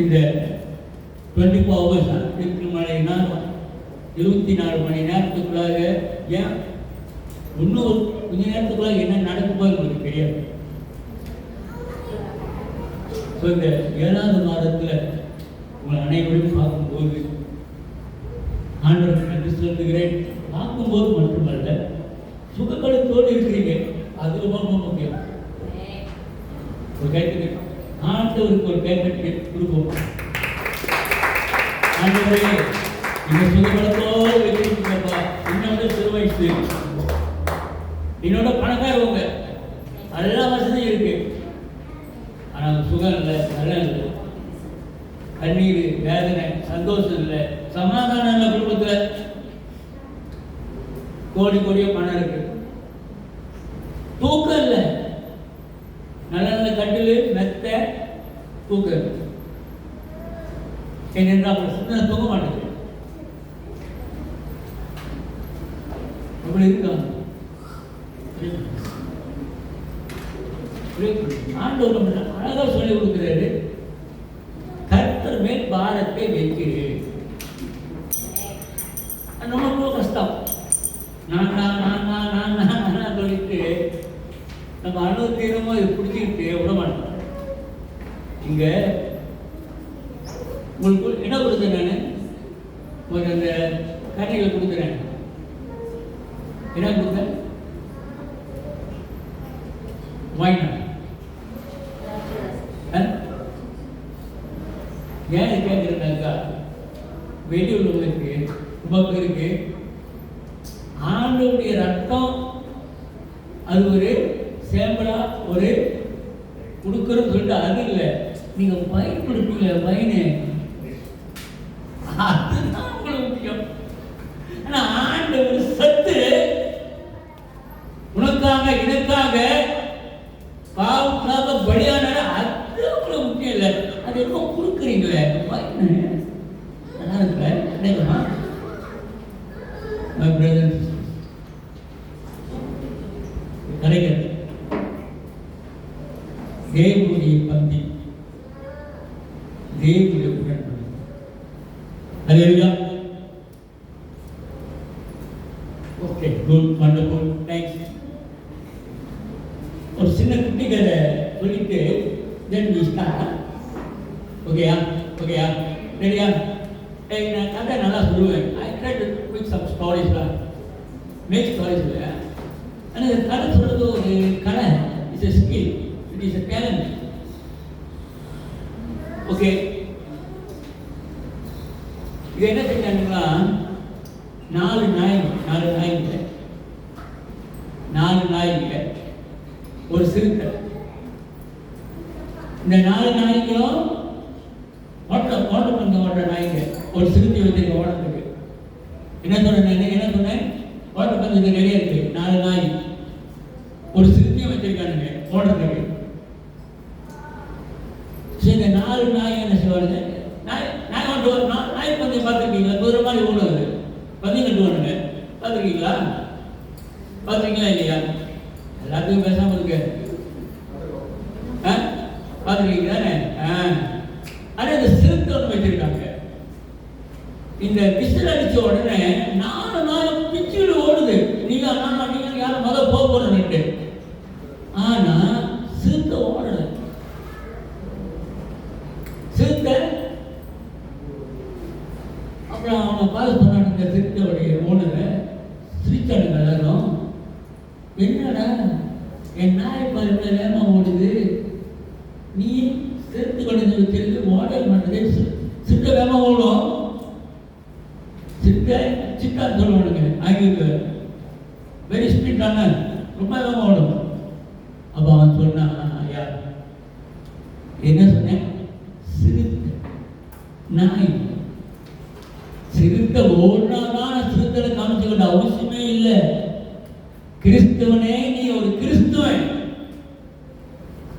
இந்த 24 hours எட்டு மணி நேரம் 24 மணி நேரத்துக்குள்ளாக ஏன் இன்னும் கொஞ்ச நேரத்துக்குள்ளாக என்ன நடக்குமோ உங்களுக்கு தெரியாது. ஸோ இந்த 7வது மாதத்தில் உங்கள் அனைவரும் பார்க்கும்போது ஆண்டவருக்கு நன்றி சொல்லுகிறேன். பார்க்கும்போது மட்டுமல்ல, சுகபலத்தோடு இருக்கிறீங்க, அது ரொம்ப முக்கியம். ஒரு கைத்தறி ஆண்டவருக்கு ஒரு கைத்தறி கொடுப்போம். ஆண்டவரே, இந்த சுகபலத்தோடு வச்சிருக்கீங்கப்பா. என்னோட சிறு வயசு, என்னோட பணக்காரவங்க, எல்லா வசதியும் இருக்கு, ஆனால் சுகம் இல்லை, நலம் இல்லை, கண்ணீர், வேதனை, சந்தோஷம் இல்லை, சமாதானம் இல்லை. குடும்பத்தில் கோடி கோடியோ பணம் இருக்கு, தூக்கம் இல்லை. நல்ல நல்ல கட்டில் மெத்த தூக்கம் என்னென்றா சிந்தனை தூங்க மாட்டேங்குது. அப்படி இருக்காங்க. ஆண்டவர் அழகா சொல்லி கொடுக்கிறாரு, கர்த்தர் மேல் பாரத்தை வைக்கிறேன். ரொம்ப கஷ்டம். நான் சொல்லிட்டு நம்ம அனுபவத்தீரமாக இதை பிடிச்சிக்கிட்டு விட மாட்டோம். இங்கே உங்களுக்கு என்ன கொடுத்தேன்? நான் உங்களுக்கு அந்த கரைகளை கொடுக்குறேன். என்ன கொடுத்தேன்? வாங்கினா ஏன் கேட்குறேன்னாக்கா, வெளியுள்ளவங்களுக்கு உபக்கு இருக்கு. ஆண்டவருடைய ரத்தம் அது ஒரு சேம்பலா ஒரு கொடுக்குறோன்னு சொல்லிட்டு அது இல்லை, நீங்க பைன் கொடுப்பீங்களே பைனு, அதுதான் உங்களுக்கு முக்கியம். ஆனா ஆண்டவர் சத்து உனக்காக எனக்காக பாவத்துக்காக பலியான அது உங்களுக்கு முக்கியம் இல்லை. அது என்ன கொடுக்குறீங்களே பைனு, நல்லா இருக்குல்ல? கிடைக்குமா? My brothers, கிடைக்கிறது தேவனுடைய பந்தி, தேவனுடைய உடன்படி. Hallelujah. Okay, good, wonderful, thanks. ஒரு சின்ன குட்டி கதை சொல்லிட்டு then we start. ஓகேயா? ஓகேயா? ரெடியா? நான் கதை நல்லா சொல்லுவேன். I try to make some stories lah, make stories lah. ஆனால் இந்த கதை சொல்றது ஒரு கலை, it's a skill, it is a talent. Okay, இது என்ன செஞ்சாங்கன்னா, 4 நாய்ங்க ஒரு சிறுத்தை. இந்த 4 நாய்களும் ஓட்ட நாய்ங்க ஒரு சிறுத்தை வச்சிருக்க ஓடத்துக்கு. என்ன சொன்னேன்? ஓட்டப்பந்தயத்துக்கு நிறைய இருக்கு. 4 நாய் ஒரு சிறுத்தையும் வச்சிருக்கானுங்க ஓடுறதுக்கு. சரி, இந்த 4 நாய் என்ன செய்வாங்க? நாய் பந்தயம் பார்த்துருக்கீங்களா? குதிரை மாதிரி ஓடுவது பந்தயம் கட்டுவானுங்க, பார்த்துருக்கீங்களா? பார்த்துருக்கீங்களா இல்லையா? எல்லாத்துக்கும் பேசாம இருக்கு. பார்த்துருக்கீங்க தானே? ஆனால் இந்த சிறுத்தை ஒன்று வச்சிருக்காங்க. இந்த விசில் அடிச்ச உடனே 4 நாள் பிச்சுடு ஓடுது. நீங்க யாரும் முதல் போக போறேன்ட்டு. ஆனா சிறுத்தை ஓடல. சிறுத்தை அப்புறம் அவங்க பார்த்து சொன்னாங்க, இந்த சிறுத்தையுடைய ஓனரை சிரிச்சானுங்க எல்லாரும். என்னடா என் நாய் பாருங்க வேகமா ஓடுது, நீ சிறுத்தை கொண்டு வச்சிருக்கு ஓட மாட்டேது. சிறுத்தை வேகமா ஓடும், சிட்டான்னு சொல்லுவானுங்க ஆங்கிலத்துல, வெரி ஸ்பீடான ரொம்ப வேகமா ஓடும். அப்ப அவன் சொன்னான், ஐயா என்ன சொன்னேன்? சிறுத்தை நாய். சிறுத்தை ஓடுனாதான் சிறுத்தை காமிச்சுக்கிட்ட அவசியமே இல்லை. கிறிஸ்துவனே, நீ ஒரு கிறிஸ்துவன்,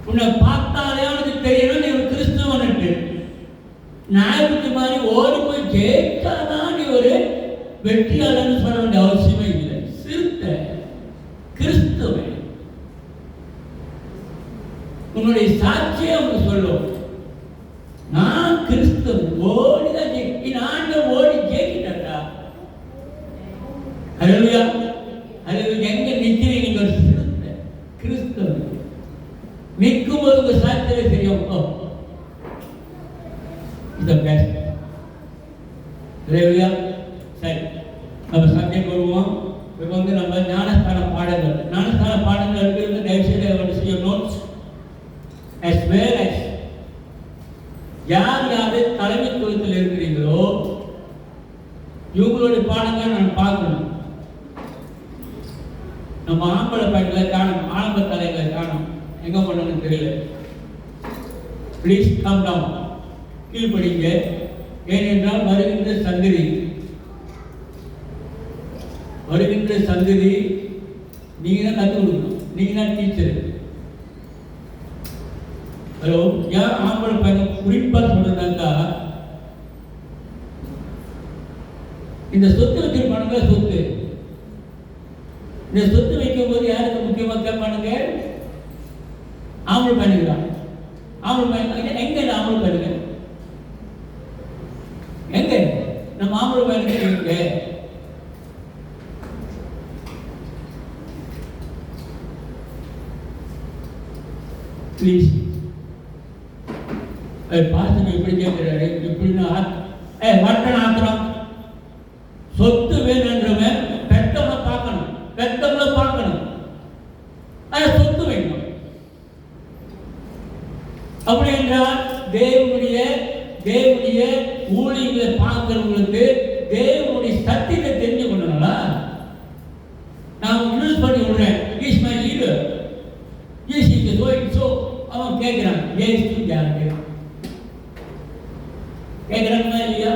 உன்னை பார்த்தாலே அவனுக்கு தெரியணும் நீ ஒரு கிறிஸ்துவன்ட்டு. நாய்க்குட்டி மாதிரி ஓடி போய் ஜெயிச்சாதான் நீ ஒரு வெற்றியாளர்னு சொல்ல வேண்டிய அவசியமே இல்லை. சிறுத்தை கிறிஸ்துவன். உன்னுடைய சாட்சியை அவங்க சொல்லும், நான் கிறிஸ்தவன் ஓடிதான் ஆண்டவர் ஓடி ஜெயிக்கிட்டாரா. ஹல்லேலூயா. அது எங்க நிக்கிறீங்க? நீங்க ஒரு கிறிஸ்தவன் நிற்கும் போது உங்க சாட்சியில தெரியும். இதை பேச ஹல்லேலூயா. சரி, நம்ம சப்ஜெக்ட் வருவோம். இப்போ வந்து நம்ம ஞானஸ்தான பாடங்கள் இருக்கிறது. தயவுசெய்து செய்ய நோட்ஸ் as well as யார் தலைமைத்துவத்தில் இருக்கிறீங்களோ இவங்களுடைய பாடங்கள் நான் பார்க்கணும். நம்ம ஆம்பளை பையன்களை காணும், ஆரம்ப தலைகளை காணும், எங்க பண்ணணும்னு தெரியல. ப்ளீஸ் கம் டவுன், கீழ்படிங்க. ஏனென்றால் வருகின்ற சந்ததி நீங்க தான் கற்றுக் கொடுக்கணும். நீங்க தான் டீச்சர். ஹலோ, யார் ஆம்பளை பையன் குறிப்பா சொல்றதாக்கா, இந்த சொத்து வச்சிருப்பானுங்க. இந்த சொத்து வைக்கும் போது யாருக்கு முக்கியமா கேட்பானுங்க? ஆம்பளை பையனுக்குதான். ஆம்பளை பையன் எங்க? ஆம்பளை பையனுங்க எங்க? நம்ம ஆம்பளை பையனுக்கு எங்க? ப்ளீஸ். பாஸ்டர் எப்படி கேட்கிறாரு? இப்படின்னா வட்டன் ஆத்திரம். சொத்து வேணுன்றவன் பெற்றவனை பார்க்கணும். சொத்து வேணும். அப்படி என்றால் தேவனுடைய ஊழியர்களை பார்க்கிறவங்களுக்கு தேவனுடைய சத்தியத்தை தெரிஞ்சு கொள்ளணும்ல. நான் யூஸ் பண்ணி விடுறேன். Is my leader, is is so அவன் கேட்கிறான். கேட்கிறாங்களா இல்லையா?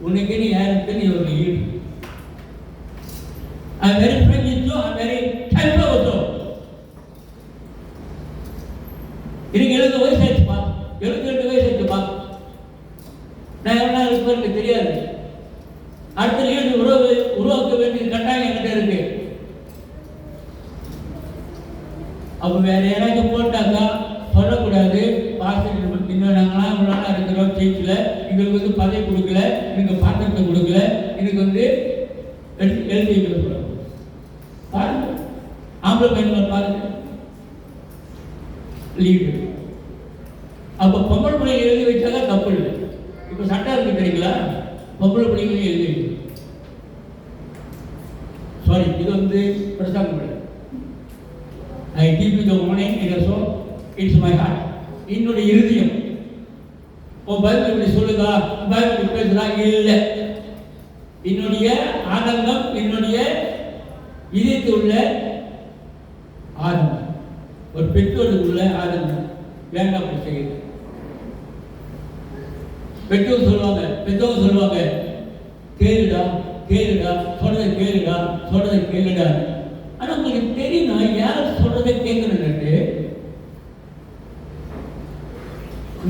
உனக்கு நீ யாருக்கு நீ ஒரு lead. I'm very friendly with you, I'm very helpful also. எனக்கு 70 வயசு ஆச்சுப்பா, 72 வயசு ஆச்சுப்பா. நான் எவ்வளோ இருப்பேன் எனக்கு தெரியாது. அடுத்த லீடு உருவாக்க வேண்டிய கட்டாயம் என்கிட்ட இருக்கு. அப்போ வேற யாராச்சும் போட்டாக்கா சொல்லக்கூடாது. பாஸ்டர் இன்னும் நாங்களாம் இவ்வளோ நாளாக இருக்கிறோம் சர்ச்சில், எங்களுக்கு வந்து பதவி கொடுக்கல, எனக்கு பாத்திரத்தை கொடுக்கல, எனக்கு வந்து எழுதி வைக்கல. பாருங்க, ஆம்பளை பையன்களை பாருங்க, லீடு. அப்போ பொம்பளை பிள்ளைங்க எழுதி வச்சாதான் தப்பு இல்லை. இப்போ சட்டம் இருக்கு தெரியுங்களா? பொம்பளை பிள்ளைங்களையும் எழுதி வைக்கணும். சாரி, இது வந்து பிரசாங்கம் இல்லை. I give you the warning, it's my heart. என்னுடைய இருதயம். பைபிள் இப்படி சொல்லுதா, பைபிள் பேசுதா? இல்லை. என்னுடைய ஆதங்கம், என்னுடைய இதயத்தில் உள்ள ஆதங்கம், ஒரு பெற்றோருக்கு உள்ள ஆதங்கம் வேண்டாம் அப்படி செய்யுது. பெற்றோர் சொல்லுவாங்க கேளுடா, சொல்றதை கேளுடா. ஆனா உங்களுக்கு தெரியும் யார் சொல்றதை கேட்கணும்னு.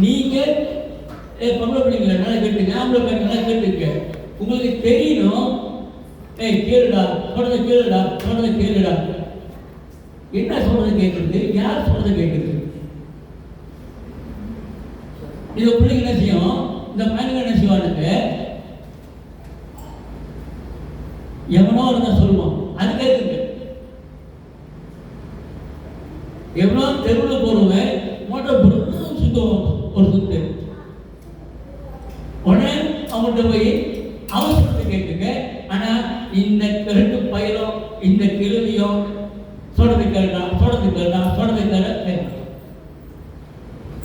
நீங்க பொம்பளை பிள்ளைங்கள நல்லா கேட்டுங்க, ஆம்பளை பையன் நல்லா கேட்டுங்க. உங்களுக்கு தெரியணும், கேளுடா, சொல்றதை கேளுடா. என்ன சொல்றதை கேட்குறது? யார் சொல்றதை கேட்குறது? இந்த பிள்ளைங்க என்ன செய்யும்? இந்த பையனுங்க என்ன செய்வானுங்க? எவனோ இருந்தா சொல்லுவான், அது கேட்குங்க. எவ்வளோ தெருவில் போடுவேன், மோட்டர் போட்டு சுத்தம் ஒரு சுத்து. உடனே அவங்கள்ட்ட போய் அவசரத்தை கேட்டுங்க. ஆனா இந்த 2 பயிரும் இந்த கிழவியும் சொல்றது கேளுடா.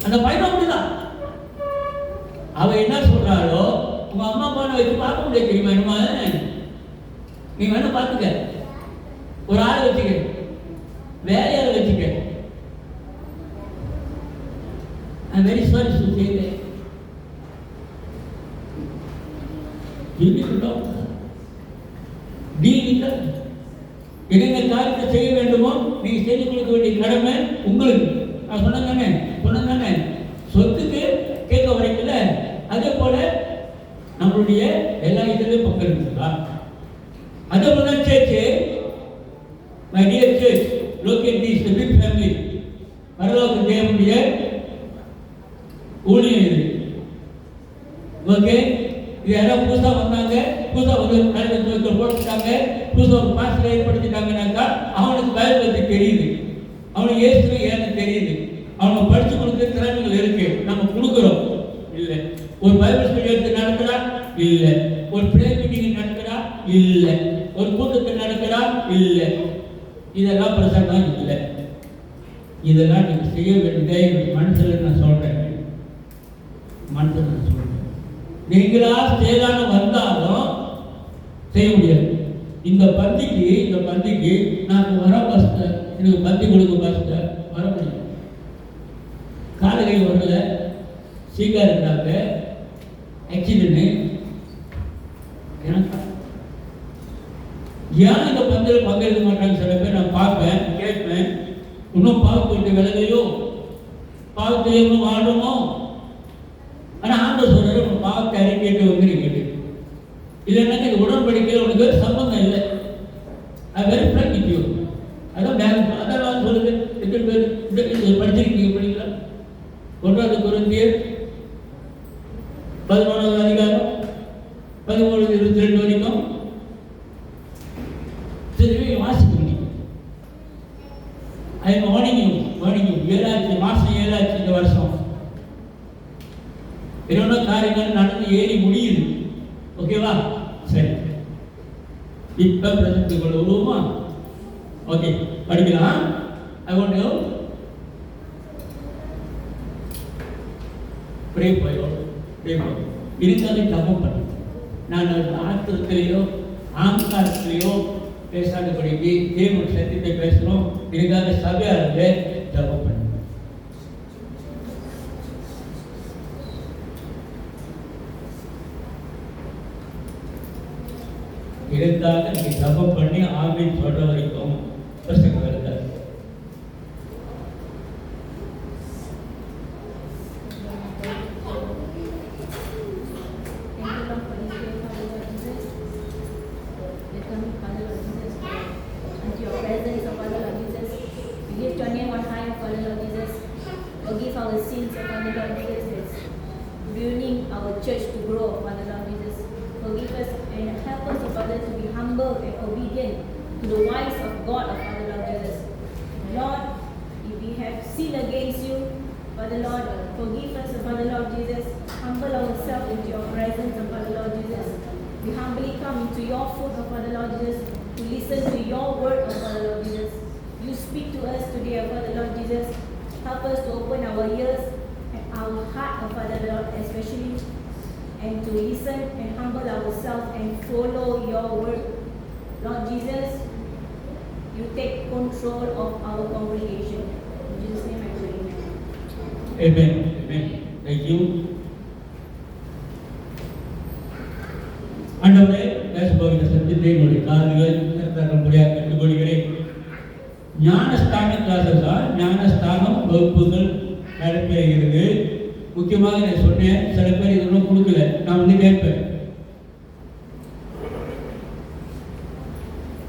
அந்த பையன் அப்படிதான். அவ என்ன சொல்றாளோ உங்க அம்மா அப்பாவை வச்சு பார்க்க முடியாது தெரியுமா? என்னமா நீ வேணும் பார்த்துக்க, ஒரு ஆளை வச்சுக்க, வேலையாளை வச்சுக்க. I'm very sorry to say that. You need to talk. Deal with that. என்னென்ன காரியத்தை செய்ய வேண்டுமோ நீங்க செய்து கொடுக்க வேண்டிய கடமை உங்களுக்கு. நான் சொன்னதானே சொத்துக்கு கேட்க வரைக்கல. அதே போல நம்மளுடைய எல்லா இதுலையும் பங்கெடுத்துங்களா? அதே போல சேர்ச்சு, my dear church, look at this, the big family. பரலோக தேவனுடைய ஊழியம் இது. ஓகே, இது யாராவது புதுசா வந்தாங்க, புதுசா வந்து கல்வி போட்டுட்டாங்க, புதுசா ஒரு பாஸ்டர் ஏற்படுத்திட்டாங்கன்னாக்கா அவனுக்கு பைபிள் பற்றி தெரியுது, அவனுக்கு இயேசுவை ஏன்னு தெரியுது, அவனுக்கு படிச்சு கொடுக்குற திறமைகள் இருக்கு, நம்ம கொடுக்குறோம். இல்லை ஒரு பைபிள் ஸ்டடி எடுத்து நடக்கிறா, இல்லை ஒரு பிரே மீட்டிங் நடக்கிறா, இல்லை ஒரு கூட்டத்தை நடக்கிறா, இல்லை. இதெல்லாம் பிரசங்கம் இல்லை. இதெல்லாம் நீங்க செய்ய வேண்டியதே மனசில் நான் சொல்றேன், மனசில் நான் சொல்றேன். நீங்களா செய்யலான்னு வந்தாலும் செய்ய முடியாது. இந்த பந்திக்கு நான் வர பஸ்டர், எனக்கு பந்தி கொடுக்க பஸ்டர் வர முடியும். காலகை வரல, சீக்கிரம் இருந்தாங்க, ஆக்சிடென்ட். ஏன் இந்த பந்தில் பங்கெடுக்க மாட்டாங்க சில பேர் நான் பார்ப்பேன், கேட்பேன். இன்னும் பாவத்தை விலகையோ, பாவத்தை இன்னும் வாழணுமோ? ஆனால் ஆண்டவர் சொல்றாரு, உன் பாவத்தை அறிக்கைட்டு வந்து நீங்க இல்லைன்னா இந்த உடன்படிக்கையில் உனக்கு சம்பந்தம் இல்லை. அது வெரி பிராக்டிக்கோ. அதான் பேங்க் அதான் சொல்லுது. எத்தனை பேர் படிச்சிருக்கீங்க? படிக்கலாம். 1 கொரிந்தியர் 11வது அதிகாரம் 13-22 வரைக்கும் வாசிக்கிறீங்க. வாணிங்க 7 மாசம் 7 இந்த வருஷம் என்னென்ன காரியங்கள் நடந்து ஏறி முடியுது. ஓகேவா? சரி, இப்ப பிரசத்துக்கு வருவோமா? ஓகே, படிக்கலாம். I want to pray for you. இதுக்காக ஜபம் பண்ணு. நான் ஆத்திரத்திலேயோ ஆங்காரத்திலேயோ பேசாதபடிக்கு தேவனுடைய சத்தியத்தை பேசணும். இதுக்காக சபையாளர்களே ஜபம் பண்ணு. இதுக்காக நீங்க ஜபம் பண்ணி ஆமீன் சொல்ற வரைக்கும் பிரசங்கம் வருது. And to listen and humble ourselves and follow your word. Lord Jesus, you take control of our congregation. In Jesus' name I pray. Amen. Amen. Thank you. ஆண்டவரே, பேசுபவர்களை சந்தித்தே உங்களுடைய காதுகள் தரமுடியாக கட்டுக்கொள்கிறேன். ஞானஸ்தான கிளாஸஸா ஞானஸ்தானம் வகுப்புகள் நடக்கிறது. முக்கியமாக நான் சொன்னேன், சில பேர் இதெல்லாம் கொடுக்கல. நான் வந்து கேட்பேன்,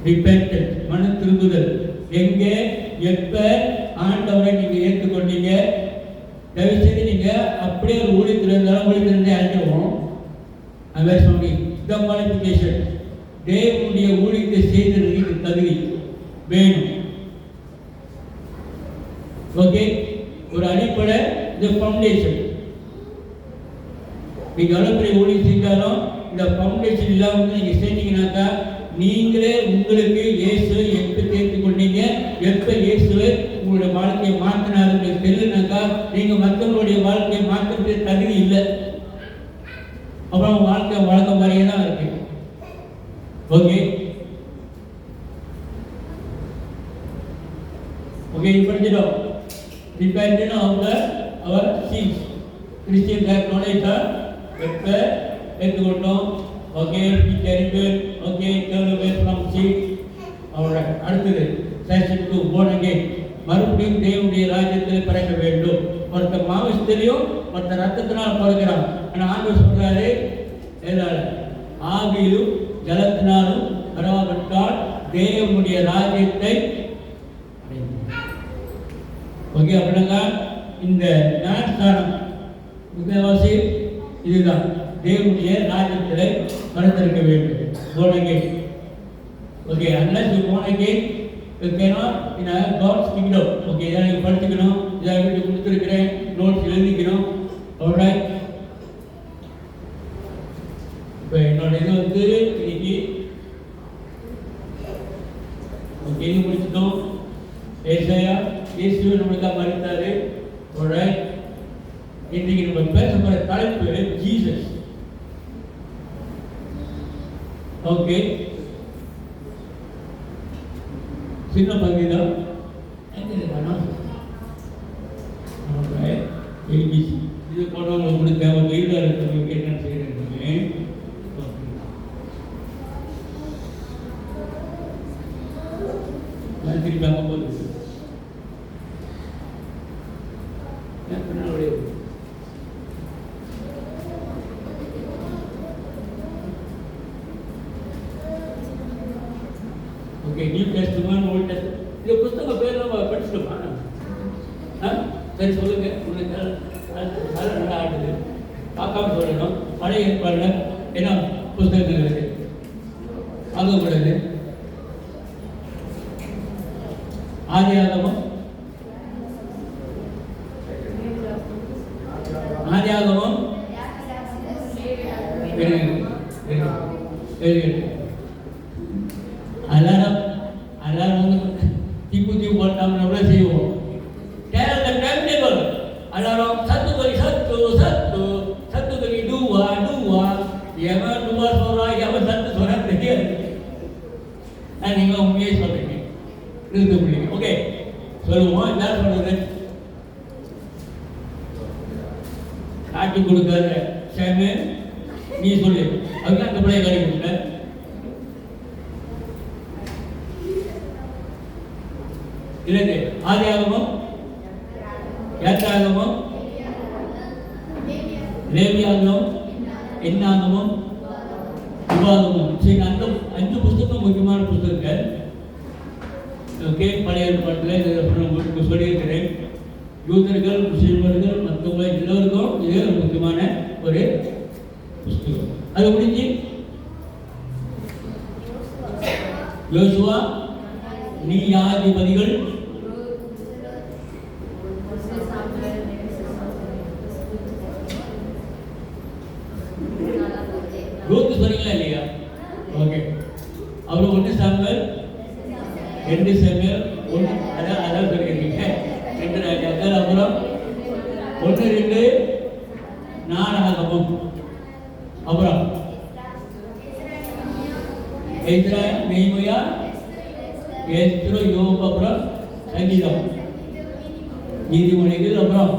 ரிப்பென்டன்ஸ், மன திரும்புதல் எங்கே எப்ப ஆண்டவரை நீங்க ஏற்றுக்கொண்டீங்க? தயவு செய்து நீங்க அப்படியே ஒரு ஊழியத்தில் இருந்தாலும் ஊழியத்திலிருந்தே அழைச்சிடுவோம். அவர் சொல்லி இந்த குவாலிஃபிகேஷன் தேவனுடைய ஊழியத்தை செய்ததற்கு தகுதி வேணும். ஓகே, ஒரு அடிப்படை, இந்த ஃபவுண்டேஷன். நீங்க அளவுடைய ஊழியம் செஞ்சாலும் இந்த ஃபவுண்டேஷன் இல்லாமல் நீங்க செஞ்சீங்கன்னாக்கா நீங்களே உங்களுக்கு இயேசு எப்ப சேர்த்து கொண்டீங்க, எப்ப இயேசுவை உங்களுடைய வாழ்க்கையை மாற்றினாரு உங்களுக்கு தெரியலனாக்கா நீங்க மற்றவங்களுடைய வாழ்க்கையை மாற்றக்கூடிய தகுதி இல்லை. அப்புறம் வாழ்க்கை வழக்க மாதிரியே தான் இருக்கு. ஓகே ஓகே படிச்சிட்டோம். Dependent on our sins. Christian have knowledge எப்ப எடுத்துக்கொண்டோம். Okay, be terrible. Okay, turn away from sin. Alright, அடுத்தது section 2, born again. மறுபடியும் தேவனுடைய ராஜ்யத்தில் பிறக்க வேண்டும். ஒருத்தர் மாமிசத்திலையும் ஒருத்தர் ரத்தத்தினால் பிறக்கிறான். ஆனால் ஆண்டவர் சொல்றாரு, ஆவியிலும் ஜலத்தினாலும் பிறவாவிட்டால் தேவனுடைய ராஜ்யத்தை. ஓகே, ஓகே, அப்படின்னாக்கா இந்த ஞானஸ்தானம் முக்கியவாசி இதுதான். தேவனுடைய ராஜ்யத்தில் மறந்திருக்க வேண்டும். போனகே okay, unless you born again you cannot in God's kingdom. Okay, இதை நீங்கள் படிச்சுக்கணும், இதை வீட்டு கொடுத்துருக்கிறேன், நோட்ஸ் எழுதிக்கணும். alright, இப்போ என்னோட இது வந்து இன்னைக்கு ஓகே இது முடிச்சிட்டோம். ஏசாயா இயேசு நம்மளுக்காக மரித்தாரு. alright, இன்னைக்கு நம்ம பேச போகிற தலைப்பு ஜீசஸ். ஓகே, சின்ன பகுதி தான். ஏபிசி இது போனவங்க உங்களுக்கு தேவை வெயிலாக இருக்கிறவங்களுக்கு என்னென்னு செய்யறேன். திருப்பி அங்கே போகுது. Okay, new testament, old testament, இந்த புத்தக பேர்லாம் படிச்சுட்டோமா? சரி சொல்லுங்க. உங்களுக்கு நல்லா ஆடுது, பார்க்காம சொல்லணும். பழைய ஏற்பாடில் என்ன புத்தகங்கள் இருக்கு வாங்கக்கூடாது. ஆதியாகமம், ஆதியாகமம் எல்லாரும் வந்து தீப்பு போட்டாமல் எவ்வளோ செய்வோம். டைம் டேபிள் எல்லாரும் சத்துக்கறி சத்துக்கறி டூவா எவன் டூவா சொல்கிறான், எவன் சத்து சொல்கிறான்னு தெரியாது. நீங்கள் உண்மையே சொல்கிறீங்க, நிறுத்த முடியுங்க. ஓகே, சொல்லுவோம். என்ன சொல்றது? காட்டி கொடுக்காத சேமு நீ சொல்லு. அதுதான் அந்த பிள்ளைய காட்டி கொடுக்க. இல்லைங்க, ஆதியாகமம், யாத்திராகமம், லேவியாகமம், என்னாகமம், விவாகமம். சரி, அந்த 5 புத்தகம் முக்கியமான புத்தகங்கள். ஓகே, பழைய ஏற்பாட்டில் உங்களுக்கு சொல்லியிருக்கிறேன். யூதர்கள், முஸ்லிம்கள், மற்றவங்க எல்லோருக்கும் இது ஒரு முக்கியமான ஒரு புத்தகம். அது முடிஞ்சு யோசுவா, நீதிபதிகள், ரூத் சொன்னீங்களா இல்லையா? ஓகே, அப்புறம் 1 சாமுவேல், 2 சாமுவேல், அதான் சொல்லியிருக்கீங்க 2 ராஜாக்கள், அப்புறம் 1, 2 நாளாகமம், அப்புறம் எஸ்ரா, நெகேமியா, ஏத்ரோ, யோபு, அப்புறம் சங்கீதம், நீதிமொழிகள், அப்புறம்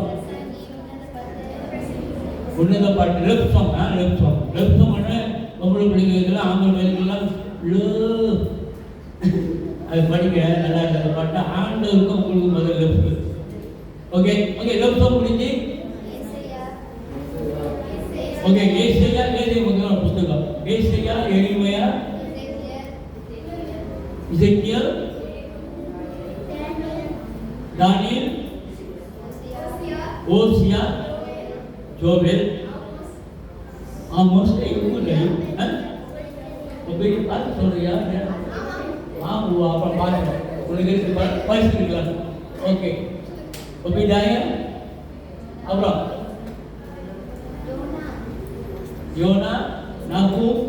உன்னத பாட்டு, லெப்சம். லெப்சம் பொம்பளை பிள்ளைங்களுக்கெல்லாம் ஆம்பளை பிள்ளைங்களுக்கெல்லாம் அது படிக்க நல்லா இருக்கிற பாட்டு. ஆண்டவருக்கும் உங்களுக்கு முதல் லெப்சு. ஓகே, லெப்சம் முடிஞ்சு ஓகே, ஏசாயா முக்கியமான புத்தகம். ஏசாயா, எரேமியா, எசேக்கியேல், தானியேல், ஓசியா, ஜோவேல், ஆமோஸ். பார்த்து சொல்றியா? அப்புறம் பார்த்து உங்களுக்கு படிச்சுருக்கலாம். ஓகே, ஒபிதாயா, அப்புறம் யோனா, நாகூம்,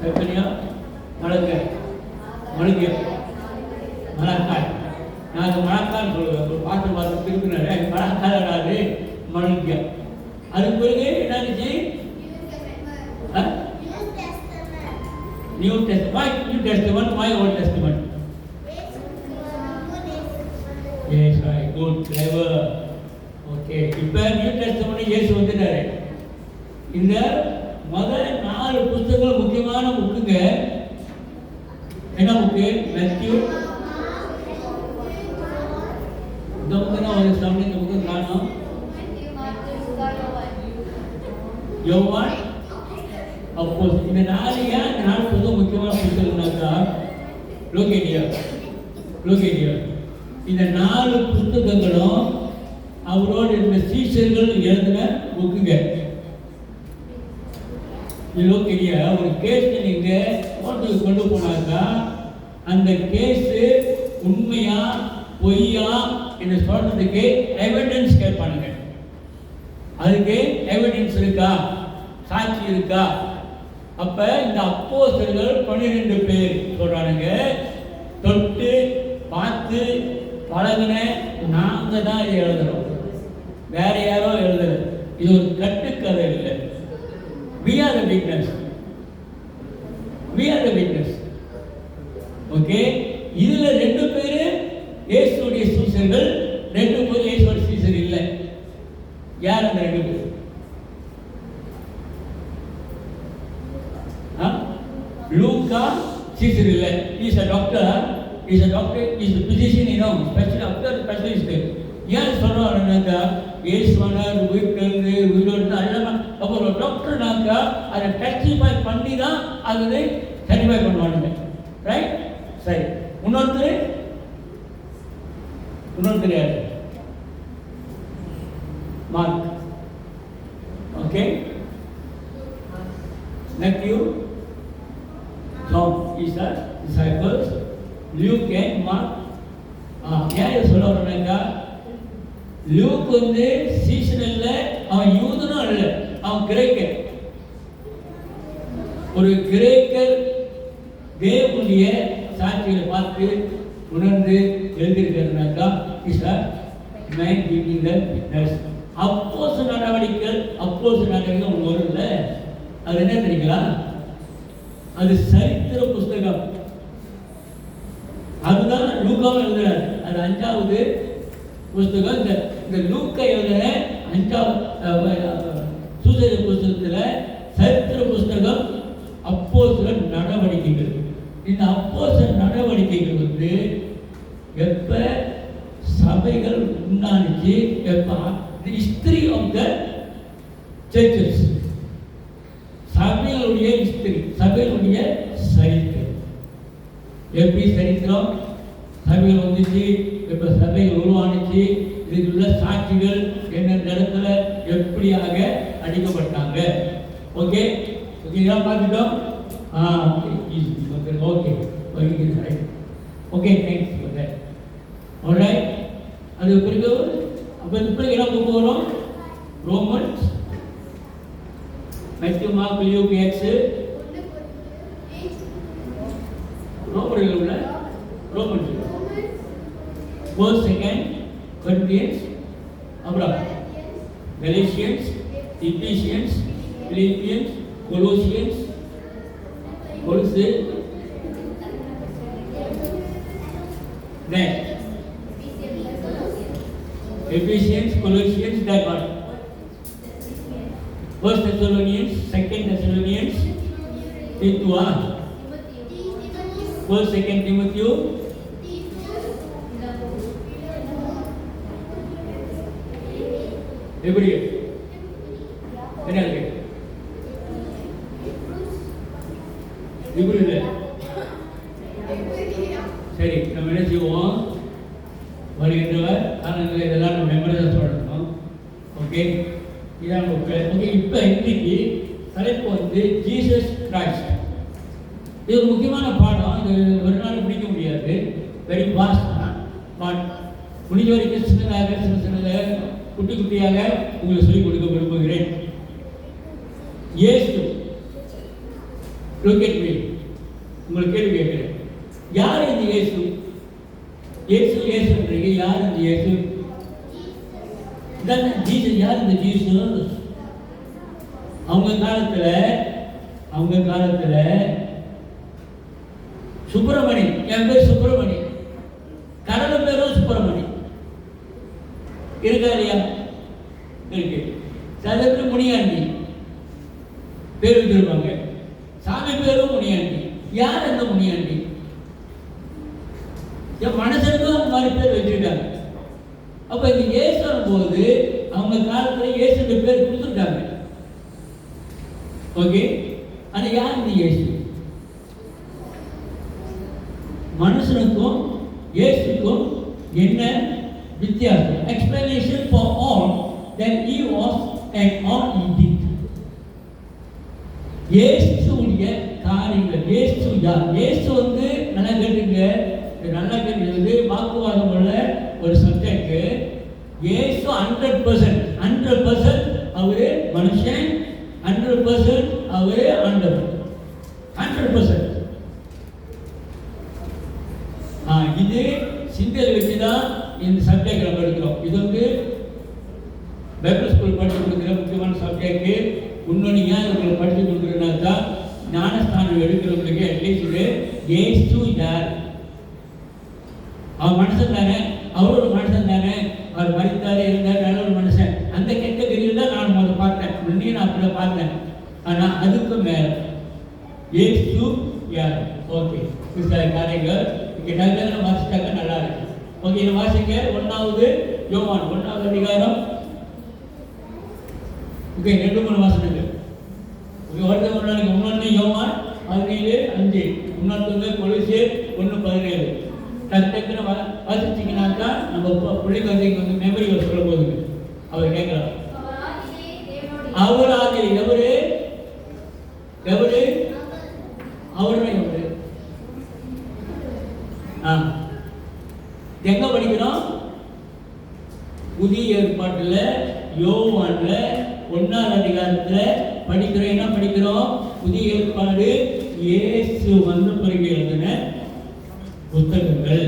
செப்பனியா, மலக்காய். நாங்கள் மழக்கால் சொல்லுவேன். பார்த்து திருப்பினாரு மழக்காலாரு மழுங்கியா. அதுக்கு பிறகு என்னாச்சு? New testament, my old testament. Yes, right, good, clever. Okay, இப்போ நியூ டெஸ்டமென்ட் இயேசு வந்துட்டாரு. இந்த முதல் 4 புத்தகங்கள் முக்கியமான புக்குங்க. என்ன புக்கு? மேத்யூ, இந்த புக்கு தான் ஒரு சமயம் இந்த புக்கு காணும். யோவான், அப்போ இந்த 4 புத்தகம் முக்கியமான புத்தகம்னாக்கா லோகேடியா. இந்த 4 புத்தகங்களும் அவரோடு இருந்த சீஷர்கள் எழுதின புக்குங்க. லோக்கரிய ஒரு கேஸ் நீங்க கோர்ட்டுக்கு கொண்டு போனாக்கா அந்த கேஸ் உண்மையா பொய்யா என்று சொல்றதுக்கு எவிடன்ஸ் கேட்பானுங்க. அதுக்கு எவிடன்ஸ் இருக்கா, சாட்சி இருக்கா? அப்ப இந்த அப்போஸ்தலர்கள் 12 பேர் சொல்றானுங்க, தொட்டு பார்த்து பழகின நாங்க தான் இதை எழுதுறோம், வேற யாரோ எழுதல. இது ஒரு கட்டுக்கதை இல்லை. We are the witness. We are the witness. Okay, இதுல 2 பேரு இயேசுடைய சீஷர்கள், 2 பேர் இயேசுடைய சீஷர் இல்லை. யார் அந்த 2 பேர்? லூக்கா சீஷர் இல்லை. Is a doctor, is a physician, specialist. ஏன் சொல்றாருன்னாக்கா இயேசுவானார் வீட்டிலிருந்து உயிரோடு எல்லாம். அப்போ ஒரு டாக்டர்னாக்கா அதை டெஸ்டிஃபை பண்ணி தான் அதை சர்டிஃபை பண்ணுவானுங்க. ரைட்? சரி. இன்னொருத்தர் யாரு? Mark. Okay, Matthew, John is the disciples. Luke and Mark. ஏன் சொல்ல வரேன்னாக்கா லூக் வந்து சீசன் இல்லை, அவன் யூதனும் இல்லை, அவன் கிரேக்கர். ஒரு கிரேக்கர் தேவனுடைய சாட்சிகளை பார்த்து உணர்ந்து எழுதியிருக்கிறதுனாக்கா is a man giving the witness. அப்போஸ்தல நடவடிக்கைகள் ஒன்று வரும்ல, அது என்ன தெரியுங்களா? அது சரித்திர புஸ்தகம். அதுதான் லூக்காவும் எழுதுறாரு. அது 5வது புஸ்தகம். இந்த லூக்கா எழுதுற 5வது சுசேஷ புஸ்தகத்தில் சரித்திர புஸ்தகம் அப்போஸ்தல நடவடிக்கைகள். இந்த அப்போஸ்தல நடவடிக்கைகள் வந்து எப்ப சபைகள் உண்டானுச்சு, எப்ப ஹிஸ்டரி ஆஃப் த சர்ச்சஸ், சபைகளுடைய ஹிஸ்டரி, சபைகளுடைய சரித்திரம். எப்படி சரித்திரம் சபைகள் வந்துச்சு, எப்ப சபைகள் உருவானுச்சு, இதுக்குள்ள சாட்சிகள் என்ன இடத்துல எப்படியாக அடிக்கப்பட்டாங்க. ஓகே, இதெல்லாம் பார்த்துட்டோம். Okay, thanks for that. Alright, அது பிறகு அப்போ இப்போ என்ன போகிறோம்? Romans, Matthew, Mark, Luke, Acts, ரோமர்கள் உள்ள ரோமன்ஸ், 1 2 Corinthians, அப்புறம் Galatians, Ephesians, Philippians, Colossians, then Ephesians, Colossians, that one. 1 Thessalonians, 2 Thessalonians, itu 1 2 Timothy, எப்படி என்ன இருக்கு? இப்படி இல்லை. சரி, நம்ம என்ன செய்வோம்? வருகின்றவர் காரணங்கள் இதெல்லாம் நம்ம மெமரைஸாக சொல்லணும். ஓகே, இதான் ஓகே. இப்போ இன்னைக்கு தலைப்பு வந்து ஜீசஸ் கிரைஸ்ட். இது ஒரு முக்கியமான பாடம். இது ஒரு நாள் முடிக்க முடியாது, வெரி ஃபாஸ்ட் தான். பட் முடிஞ்ச வரைக்கும் சின்னதாக குட்டி குட்டியாக உங்களுக்கு சொல்லிக் கொடுக்க விரும்புகிறேன். இயேசு, look at me, உங்களுக்கு கேள்வி கேட்கிறேன். யார் இந்த இயேசு? இயேசுன்றீங்க, யார் இந்த இயேசு? ஜீசஸ். யார் இந்த ஜீசஸ்? அவங்க காலத்துல சுப்பிரமணி, என் பேர் சுப்பிரமணி, கடவுள் பேரும் சுப்பிரமணி இருக்கா இல்லையா? இருக்கு. சில பேர் முனியாண்டி பேர் வச்சிருப்பாங்க, சாமி பேரும் முனியாண்டி. யார் அந்த முனியாண்டி? மனுஷனுக்கும் அந்த மாதிரி பேர் வச்சிருக்காங்க. அப்ப இந்த இயேசு போது அவங்க காலத்துல இயேசு பேர் கொடுத்துருக்காங்க. ஓகே, ஆனா யார் இந்த இயேசு? மனுஷனுக்கும் இயேசுக்கும் என்ன வித்தியாசம்? explanation for all that he was and all he did. இயேசுடைய காரியங்கள். இயேசு யார்? இயேசு வந்து நல்லா கேட்டுங்க, நல்லா கேட்டு வாக்குவாதம் உள்ள ஒரு சப்ஜெக்ட். இயேசு 100% அவரு மனுஷன், 100% அவரு ஆண்டவர். 100%. இது சிந்தனை வச்சுதான் இந்த சப்ஜெக்ட் நம்ம எடுக்கிறோம். இது வந்து பைபிள் ஸ்கூல் படித்து கொடுக்குற முக்கியமான சப்ஜெக்ட். இன்னொன்று ஏன் இவங்களுக்கு படித்து கொடுக்குறதுனாக்கா ஞானஸ்தானம் எடுக்கிறவங்களுக்கு அட்லீஸ்ட் இது இயேசு யார்? அவர் மனுஷன் தானே, அவரோட மனுஷன் தானே, அவர் மரித்தாரு இருந்தார், நல்ல ஒரு மனுஷன். அந்த கேட்டகரியில் தான் நான் முதல்ல பார்த்தேன், முன்னையும் நான் அப்படி பார்த்தேன். ஆனால் அதுக்கு மேலே இயேசு யார்? ஓகே, சில காரியங்கள் இங்கே நல்லா வாசித்தாக்க நல்லா இருக்கு. ஓகே, இதை வாசிக்க 1வது யோவான் 1வது அதிகாரம். ஓகே, 2-3 வாசனங்கள். ஒருத்தர் முன்னாடி யோவான் 17:5, இன்னொருத்தவங்க கொலோசியர் 1:17. டக்குன்னு வாசிச்சிங்கனாக்கா நம்ம பிள்ளைங்க வந்து மெமரி சொல்ல போகுது. அவர் கேட்கலாம். அவர் ஆதி எவரு? எவரு? அவருமே எவரு? எங்க படிக்கிறோம்? புதிய ஏற்பாட்டுல யோவான்ல 1வது அதிகாரத்துல படிக்கிறோம். என்ன படிக்கிறோம்? புதிய ஏற்பாடு இயேசு வந்த பிறகு எழுதின புத்தகங்கள்.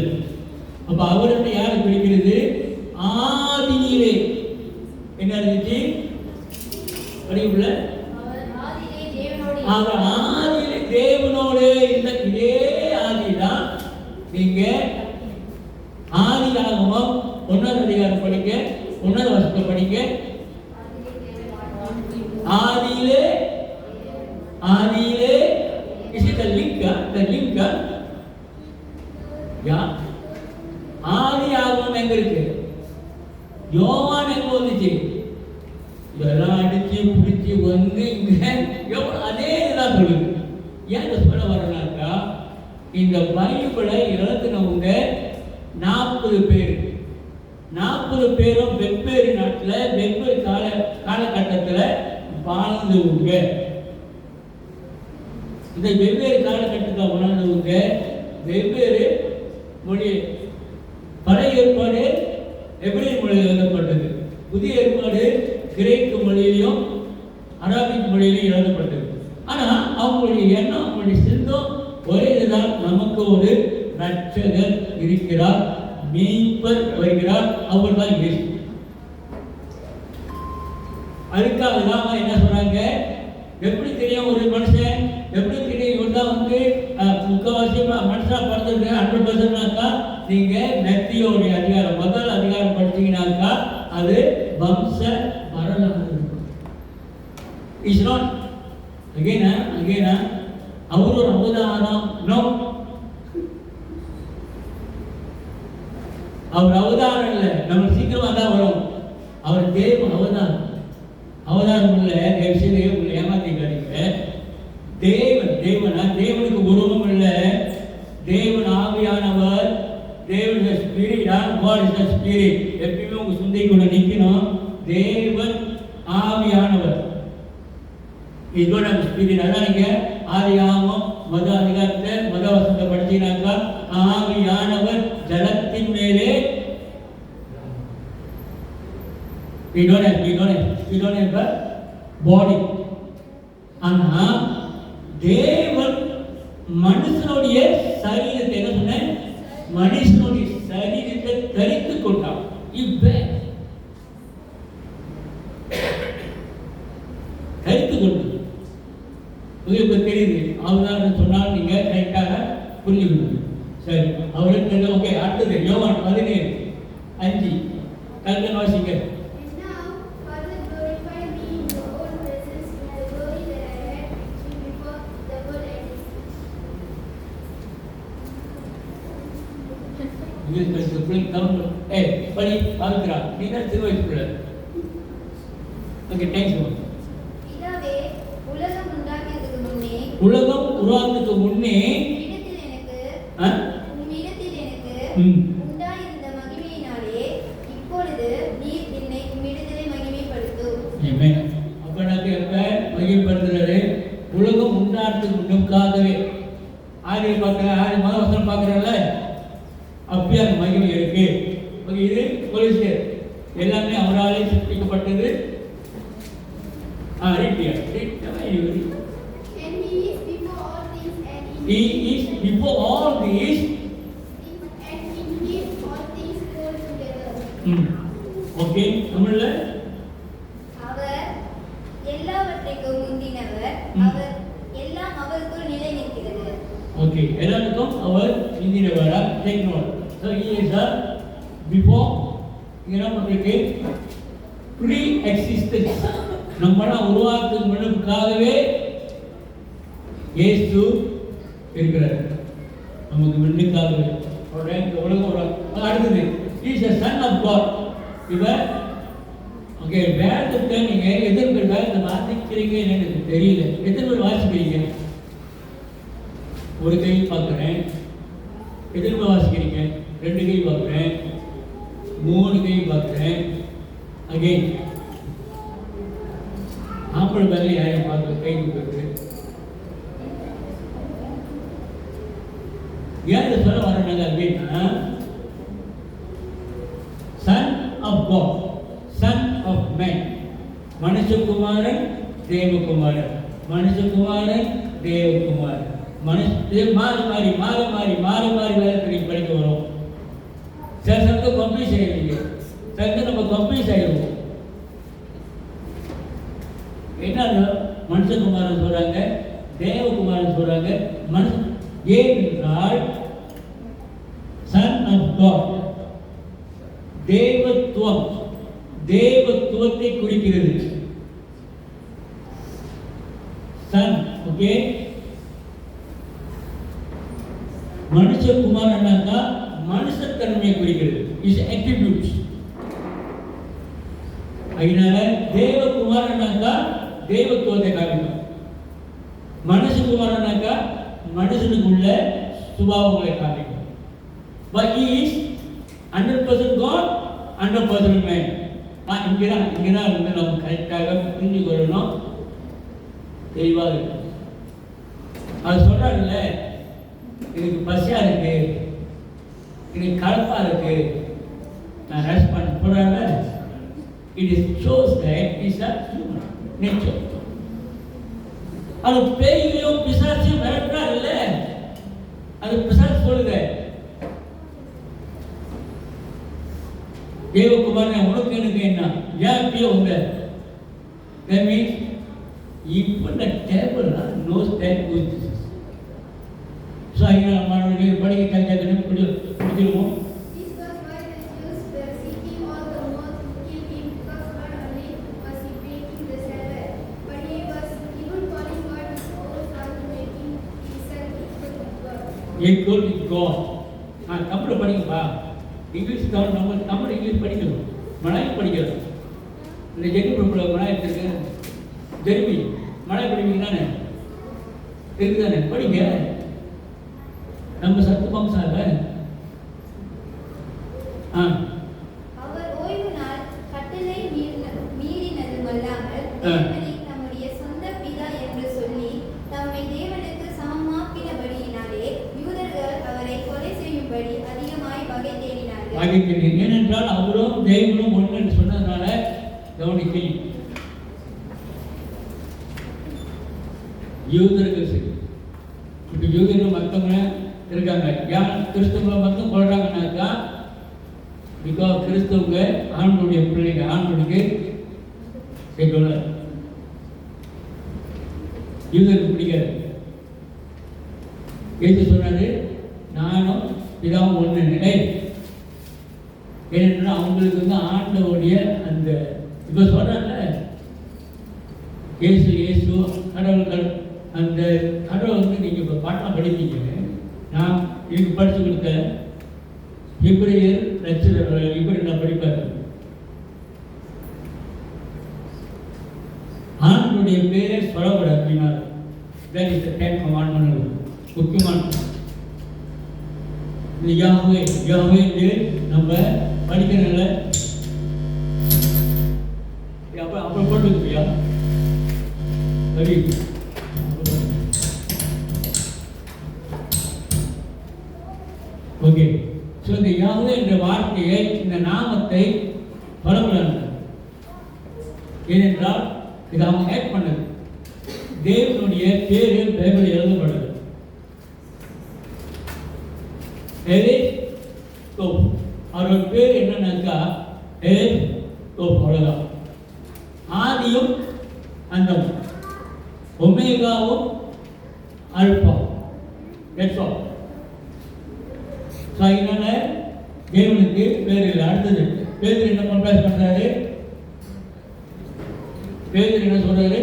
அப்ப அவர்கிட்ட யாரு படிக்கிறது? ஆதியிலே என்ன இருந்துச்சு படிக்கல? அவர் ஆதியிலே தேவனோடு இந்த இதே ஆதிதான். நீங்க ஆதியாகமம் 1வது அதிகாரம் படிக்க, 1வது வசனத்தை படிக்க. ஆதியிலே is it the link? ஆதியாகமம் எங்க இருக்கு? யோவான் எங்க வந்துச்சு? இதெல்லாம் அடிச்சு பிடிச்சி வந்து அதே தான் சொல்லுது. ஏன் சொல்ல வரனாக்கா இந்த பைபிளை எழுதினவங்க 40 பேர். 40 பேரும் வெவ்வேறு நாட்டில் வெவ்வேறு காலகட்டத்தில் வாழ்ந்தவங்க. இந்த வெவ்வேறு காலகட்டத்தில் வாழ்ந்தவங்க வெவ்வேறு மொழி. பழைய ஏற்பாடு எபிரேய மொழியில் எழுதப்பட்டது. புதிய ஏற்பாடு கிரேக்க மொழியிலையும் அரபிக் மொழியிலையும் எழுதப்பட்டது. ஆனால் அவங்களுடைய எண்ணம், அவங்களுடைய சிந்தம் ஒரே இதுதான். நமக்கு ஒரு ரட்சகர் இருக்கிறார், மீட்பர் வருகிறார், அவர் தான் இயேசு. அதுக்காக தான் என்ன சொல்றாங்க? எப்படி தெரியும் ஒரு மனுஷன்? எப்படி தெரியும் இவர் தான் வந்து முக்கால்வாசி மனுஷனா பிறந்திருக்க 100%? நீங்க மெத்தியோடைய அதிகாரம் 1வது அதிகாரம் படிச்சீங்கன்னாக்கா அது வம்ச வரலாறு. இஸ் நாட் அகைனா அவர் ஒரு அவதாரம். நோ, அவர் அவதாரம் இல்லை. நம்ம சீக்கிரமா தான் வரும். அவர் தேவ அவதாரம். அவதாரம் இல்லை. ஏமாத்திக்காதீங்க. தேவனுக்கு உருவம் இல்லை. தேவன் ஆவியானவர். தேவன் spirit. God is the spirit. எப்பயுமே உங்க சிந்தைக்குள்ள நிற்கணும். தேவன் ஆவியானவர். இதோட ஸ்பிரிட். அதான் நீங்க ஆதியாகமம் 1வது அதிகாரத்தை 1வது வசனத்தை படிச்சீங்கன்னாக்கா ஆவியானவர் ஜலத்தின் மேலே. we don't have a body. ஆனா தேவன் மனுஷனுடைய சரீரத்தை என்ன சொன்ன? மனுஷனுடைய சரீரத்தை தரித்து கொண்டான். தரித்து கொண்டு உங்களுக்கு தெரியுது. அவர்தான் சொன்னால் நீங்க கரெக்டாக புரிஞ்சுக்கணும். சரி, அவருக்கு ஓகே. அடுத்தது யோவான் 17:5 கல்கன் வாசிங்க. படி பார்க்கிறா நீங்க திருவள்ளுவர். Okay, thanks. உலகம் உருவாக்குறதுக்கு முன்னே உண்டாயிருந்த மகிமை மகிமை இருக்கு. ஓகே, இது கொலோசியர் எல்லாமே அவராலே சிருஷ்டிக்கப்பட்டது. ரீட்டியா And he is before all things, and in He is before all these. and in him all things hold together. Okay, தமிழ்ல அவர் எல்லாவற்றைக்கும் முந்தினவர், அவர் எல்லாம் அவருக்குள் நிலை நிற்கிறது. ஓகே, எல்லாருக்கும் அவர் இந்தியவரா take note. So he is a before, என்ன பண்ணிருக்கு, ப்ரீ எக்ஸிஸ்டன்ஸ், நம்மளாம் உருவாக்குறதுக்கு முன்னுக்காகவே இயேசு இருக்கிறார். நமக்கு முன்னுக்காகவே அவருடைய இந்த உலகம் அடுத்தது is a son of God. இவர் ஓகே, வேதத்தை நீங்க எத்தனை பேர் வேதத்தை வாசிக்கிறீங்கன்னு எனக்கு தெரியல. எத்தனை பேர் வாசிக்கிறீங்க? ஒரு கை பார்க்குறேன். எத்தனை பேர் வாசிக்கிறீங்க? 2 கை பார்க்குறேன், 3 கை பார்க்குறேன். அகைன் ஆப்பிள் வேலை யாரையும் பார்க்கல, கை கொடுக்குறது. ஏன் சொல்ல வர்றாங்க அப்படின்னா, son of God, son of man, மனுஷகுமாரன் தேவகுமாரன், மனுஷகுமாரன் தேவகுமாரன், மாறி மாறி மாறி மாறி மாறி மாறி வேலை படிக்க வரும். சில சமயம் கம்ப்ளீஸ் ஆகிடுவீங்க, சில நம்ம கம்ப்ளீஸ் ஆகிடுவோம். என்ன மனுஷகுமாரன் சொல்றாங்க, தேவகுமாரன் சொல்றாங்க. ஏன் என்றால் சன் ஆஃப் காட் தேவத்துவம், தேவத்துவத்தை குறிக்கிறது. Son, okay. மனுஷகுமாரனாக்கா மனுஷத்தன்மையை குறிக்கிறது, இஸ் அட்ரிபியூட்ஸ். அதனால தேவகுமாரனாக்கா தேவத்துவத்தை காமிக்கும், மனுஷகுமாரனாக்கா மனுஷனுக்குள்ள சுபாவங்களை காமிக்கும். But he is 100% God, 100% man. இங்கதான் வந்து நம்ம கரெக்டாக புரிஞ்சு கொள்ளணும், தெளிவாக இருக்கும். அது சொல்றாங்கல்ல, எனக்கு பசியா இருக்கு, எனக்கு கலப்பா இருக்கு, நான் ரெஸ்ட் பண்ண சொல்றாங்க. It is shows that is a human nature. அது பேய்களையும் பிசாசையும் மிரட்டா இல்ல, அது பிசாசு சொல்லுது, தேவகுமாரன் உனக்கு எனக்கு என்ன, ஏன் இப்படியே உங்க that means even the devil knows that good. So மாணவர்கள் படிக்க கல்யாணம் பிடிச்சிருவோம். This was why the Jews were seeking all the more to kill him, because not only was he breaking the Sabbath, but he was even calling God his own Father, making himself equal with God. Equal with God. Tamil படிக்கப்பா, English நம்ம Tamil English படிக்கணும், மலையாளம் படிக்கணும். இந்த Jenny பிரபுல Malayalam இருக்கு, Jeremy Malayalam படிப்பீங்க தானே, இருக்கு தானே, படிங்க. நம்ம சத்து வம்சால அவர் ஓய்வு நாள் கட்டளை மீறினதுமல்லாமல் தேவனை தம்முடைய சொந்த பிதா என்று சொல்லி தம்மை தேவனுக்கு சமமாக்கினபடியினாலே யூதர்கள் அவரை கொலை செய்யும்படி அதிகமாய் வகை தேடினார்கள். ஏனென்றால் அவரும் தேவனும் ஒன்று என்று சொன்னதுனால கவனிக்கணும். யூதர்கள் சரி, இப்போ யூதர்கள் மற்றவங்க இருக்காங்க, யார் கிறிஸ்தவங்களை மட்டும் கொள்றாங்கன்னாக்கா, பிகாஸ் கிறிஸ்தவங்க ஆண்களுடைய பிள்ளைங்க, ஆண்களுக்கு கேட்கல, யூதருக்கு பிடிக்காது. ஏற்று சொன்னாரு, நானும் இதாவும் ஒன்று. ஏன்னா அவங்களுக்கு வந்து ஆண்டவுடைய அந்த இப்போ சொல்றாங்க, இயேசு இயேசு கடவுள், அந்த கடவுள் வந்து நீங்கள் இப்போ பாட்டெலாம் படிப்பீங்க. நான் இதுக்கு படித்து கொடுத்த ஹிப்ரேயர் லட்சர் இப்படி நான் படிப்பார். ஆண்டனுடைய பேரை சொல்லப்பட அப்படின்னா தட் இஸ் தி 10 கமாண்ட்மெண்ட். முக்கியமான இந்த யாஹ்வே நம்ம படிக்கிறனால அப்புறம் போட்டுக்கியா சரி. ஓகே, ஸோ இந்த யாஹ்வே என்ற வார்த்தையை, இந்த நாமத்தை சொல்லக்கூடாது. ஏனென்றால் இது அவங்க ஆட் பண்ணது. தேவனுடைய பேரு பைபிள் எழுதப்படுது. அவரோட பேர் என்னன்னாக்கா அவ்வளவுதான். ஆதியும் அந்தம், ஒமேகாவும் அல்பா. அதனால தேவனுக்கு பேர் இல்லை. அடுத்தது பேர் என்ன கம்பேர் பண்றாரு? பேர் என்ன சொல்றாரு?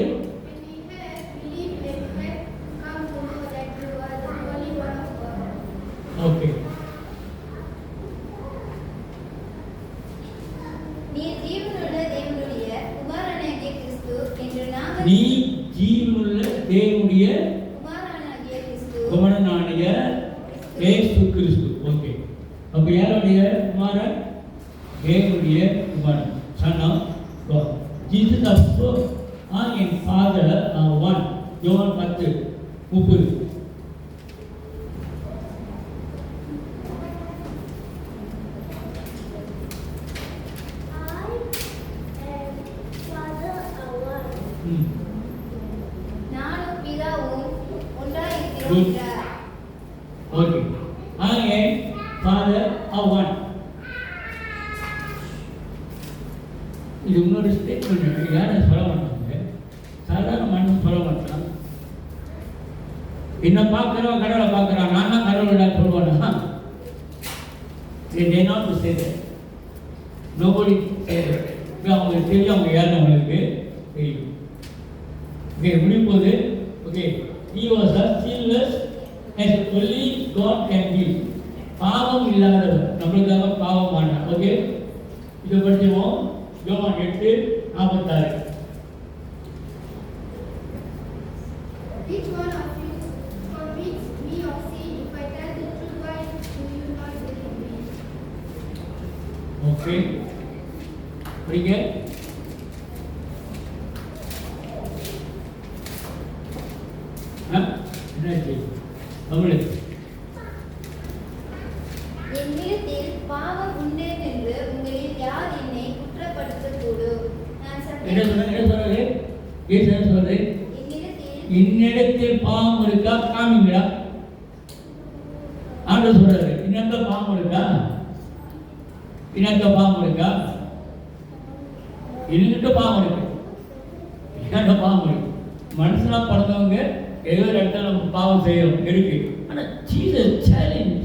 ஓகே, நீ ஜீவனுள்ள தேவனுடைய குமாரனாகிய கிறிஸ்து குமாரனாகிய இயேசு கிறிஸ்து. ஓகே, அப்ப யாருடைய குமாரன்? தேவனுடைய குமாரன், Son of God. Jesus also and Father are one. யோவான் 10:30. நானும் பிதாவும் ஒன்றாயிருக்கிறோம் என்றார். Okay, I and Father are one. இது இன்னொரு ஸ்டேட்மெண்ட். யாரும் சொல்ல மாட்டாங்க, சாதாரண மனுஷன் சொல்ல மாட்டான். என்ன பார்க்குறோம், கடவுளை பார்க்குறான், நான் தான் கடவுளை சொல்லுவானா? They not to say that. Nobody say that. அவங்களுக்கு தெரியும், அவங்க யார் அவங்களுக்கு தெரியும். ஓகே, முடியும் போது okay, he was a sinless as only God can be. பாவம் இல்லாதவர், நம்மளுக்காக பாவமானார். ஓகே, இதை படிச்சுவோம். யோவான் 8:46. Which one of you convicts me of sin? If I tell the truth, why do you not believe me? Okay, படிங்க. என்னாச்சு தமிழ்? என்னிடத்தில் பாவம் உண்டு என்று உங்களில் யார் என்னை குற்றப்படுத்தக்கூடும்? நான் என்ன சொல்றாரு? ஏசு என்ன சொல்றாரு? என்னிடத்தில் பாவம் இருக்கா காமிங்களா? ஆண்டவர் சொல்றாரு, இன்னங்க பாவம் இருக்கா? இன்னங்க பாவம் இருக்கா? இன்னிட்ட பாவம் இருக்கு, இன்னங்க பாவம் இருக்கு. மனுஷனா பிறந்தவங்க ஏதோ ஒரு இடத்துல நம்ம பாவம் செய்யறோம் இருக்கு. ஆனா ஜீசஸ் சேலஞ்ச்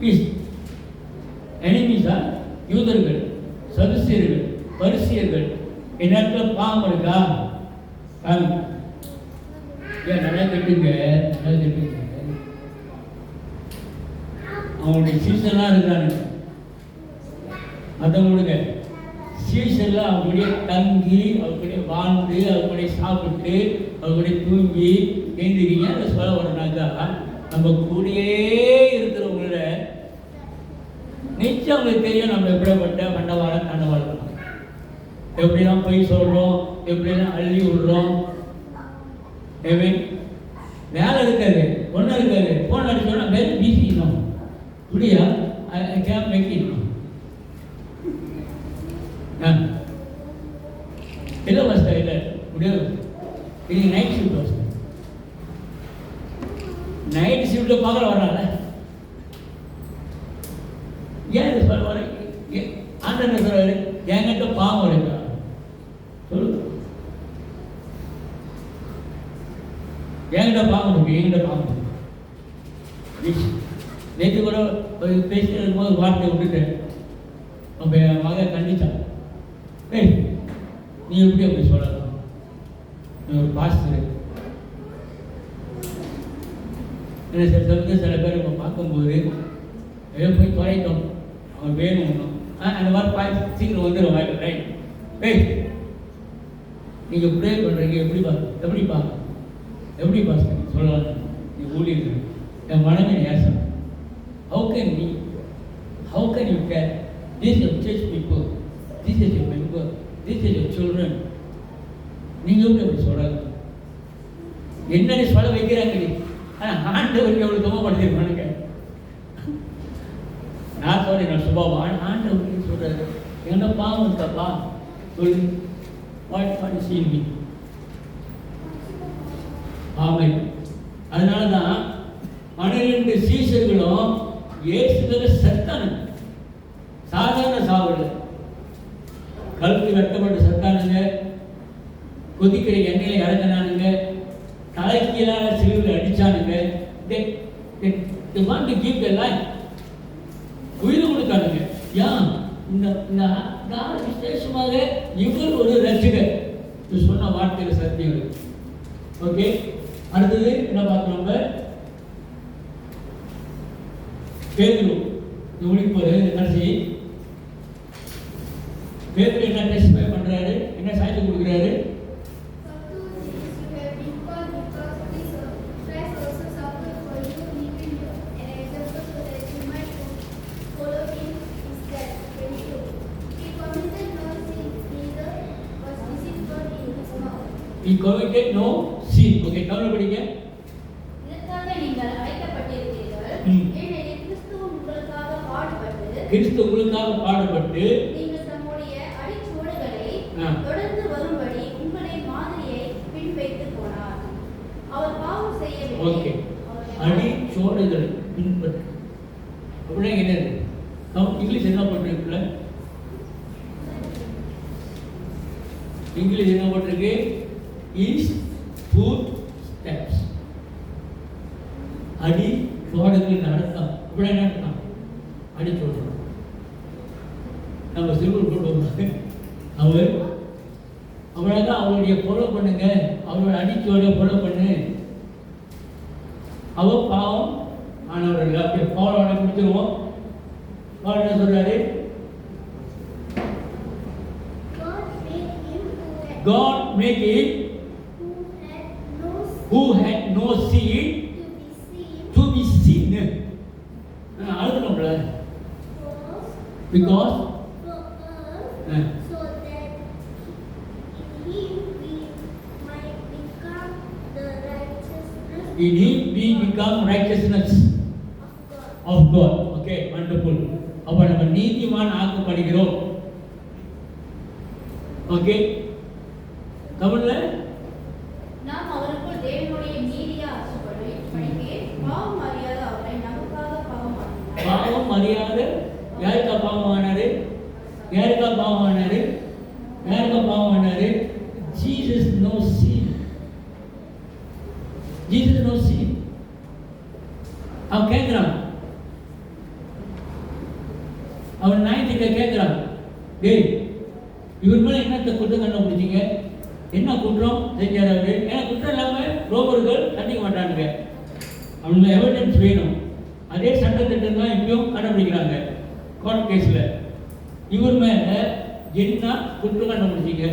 இஸ் எனிமீஸா யூதர்கள், சதுசேயர்கள், பரிசேயர்கள். என்னிடத்துல பாவம் இருக்கா? ஏன் நல்லா கேட்டுங்க, நல்லா கேட்டுங்க. அவங்களுடைய சீசன்லாம் இருக்கிறாங்க, மற்றவங்களுக்கு சீசன்ல அவங்களுடைய தங்கி, அவங்களுடைய வாழ்ந்து, அவங்களுடைய சாப்பிட்டு, அவங்களுடைய தூங்கி எழுந்திரிங்க. அதை சொல்ல வரனாக்கா நம்ம கூடயே இருக்கிறவங்கள நிச்சயம் அவங்களுக்கு தெரியும் நம்ம எப்படிப்பட்ட மண்டவாளம் கண்டவாளம், எப்படிலாம் போய் சொல்கிறோம், எப்படிலாம் அள்ளி விடுறோம். வேலை இருக்காது, ஒன்றும் இருக்காது. ஃபோன் அடிச்சோன்னா வெரி பிஸி இன்னும் இப்படியா கேப் வைக்கணும். இல்லை வசதி இல்லை முடியாது. இது நைட் ஷிஃப்ட் வசதி. நைட் ஷிஃப்ட்டில் பார்க்கல வர்றாங்க. ஏன் இது சொல்ல வர? ஆண்டவர் சொல்றாரு, என்கிட்ட பாவம் இருக்கா சொல்லு. என்கிட்ட பாவம் இருக்கு, என்கிட்ட பாவம் இருக்கு. நேற்று கூட பேசிட்டு போது வார்த்தை விட்டுட்டேன். நம்ம என் மக கண்டிச்சான், ஏய் நீ எப்படி அப்படி சொல்லலாம், நீ ஒரு பாஸ்டர். என்ன சில சமயத்தில் சில பேர் நம்ம பார்க்கும்போது ஏதோ போய் தொலைத்தோம், அவன் வேணும் ஒன்றும் அந்த மாதிரி பார்த்து சீக்கிரம் வந்துடும் வாய்ப்பு. ரைட், ஏய் நீங்கள் ப்ரே பண்ணுறீங்க, எப்படி பாஸ்டர் சொல்லலாம்? நீ ஊழியர்கள் என் மனமே நேசம். How can you care? This is your church people, this is your member, this is your children. நீங்கள் எப்படி அப்படி சொல்கிறாங்க? என்னன்னு சொல்ல வைக்கிறாங்க. ஆனால் ஆண்டவர் எவ்வளோ துன்பப்படுத்திருப்பானுங்க. ஆசாரிய சுபாவம் ஆண்டவர் சொல்றாரு, என்ன பாவம் இருக்கப்பா சொல்லு, வாட் இஸ் இன் மீ. ஆமென். அதனால தான் 12 சீஷர்களும் இயேசுவில செத்தானுங்க. சாதாரண சாவுல கழுத்து வெட்டப்பட்டு செத்தானுங்க, கொதிக்கிற எண்ணெயில இறங்கினானுங்க, தலைக்கீழாக சிலுவையில் அடிச்சானுங்க. They want to give their life. உயிர் கொடுத்தானுங்க. ஏன் இந்த விசேஷமாக இவர் ஒரு ரசிகர் சொன்ன வார்த்தையில சத்தியம். ஓகே, அடுத்தது என்ன பார்க்கிறோம்? பேதுரு முடிப்பது கடைசி. பேதுரு என்ன டெஸ்டிஃபை பண்றாரு, என்ன சாட்சி கொடுக்குறாரு? He committed no sin. Okay, Tamil படிங்க. இதற்காக நீங்கள் அழைக்கப்பட்டிருக்கிறீர்கள். ஏனெனில் கிறிஸ்து உங்களுக்காக பாடுபட்டு நீங்கள் தம்முடைய அடிச்சுவடுகளை தொடர்ந்து வரும்படி உங்களை மாதிரியை பின்வைத்து போனார். அவர் பாவம் செய்யவில்லை. ஓகே, அடிச்சுவடுகளை பின்பற்று அப்படின்னா என்னது? இங்கிலீஷ் என்ன போட்டிருக்குல்ல? இங்கிலீஷ் என்ன போட்டிருக்கு? His footsteps. அடி சுவடுகளின் நடத்தம். இப்படி என்ன அர்த்தம்? அடி சொல்றோம். நம்ம சிறுவர் போட்டு அவராக அவருடைய ஃபாலோ பண்ணுங்க, அவரோட அடிச்சோட ஃபாலோ பண்ணு. அவர் பாவம் ஆனவர்கள் அப்படி ஃபாலோ கொடுத்துருவோம். என்ன சொல்றாரு? God made him who had no sin to be seen. அழுத்தணும்ல, because so that in him we become righteousness of God. Okay, wonderful. அப்ப நம்ம நீதிமான் ஆக்கப்படுகிறோம். ஓகே, தமிழ்ல நாம் அவருக்குள் தேவனுடைய நீதியை ஆசைப்படும்படிக்கு பாவம் அறியாத அவரை நமக்காக பாவமாக்கினார். பாவம் அறியாத யாருக்கா பாவம் ஆனாரு? யாருக்கா பாவம் ஆனாரு? யாருக்கா பாவம் ஆனாரு? Jesus no sin. Jesus no sin. அவன் கேட்கிறான், அவன் நாய்கிட்ட கேட்கிறான், டேய் இவர் மேல என்னத்தை குற்றம் கண்டுபிடிச்சிங்க? என்ன குற்றம் செஞ்சார் அவரு? ஏன்னா குற்றம் இல்லாம ரோபர்கள் தண்டிக்க மாட்டானுங்க. அவங்களுக்கு எவிடன்ஸ் வேணும். அதே சட்டத்திட்டம் தான் இப்பயும் கண்டுபிடிக்கிறாங்க கோர்ட் கேஸ்ல. இவர் மேல என்ன குற்றம் கண்டுபிடிச்சிங்க?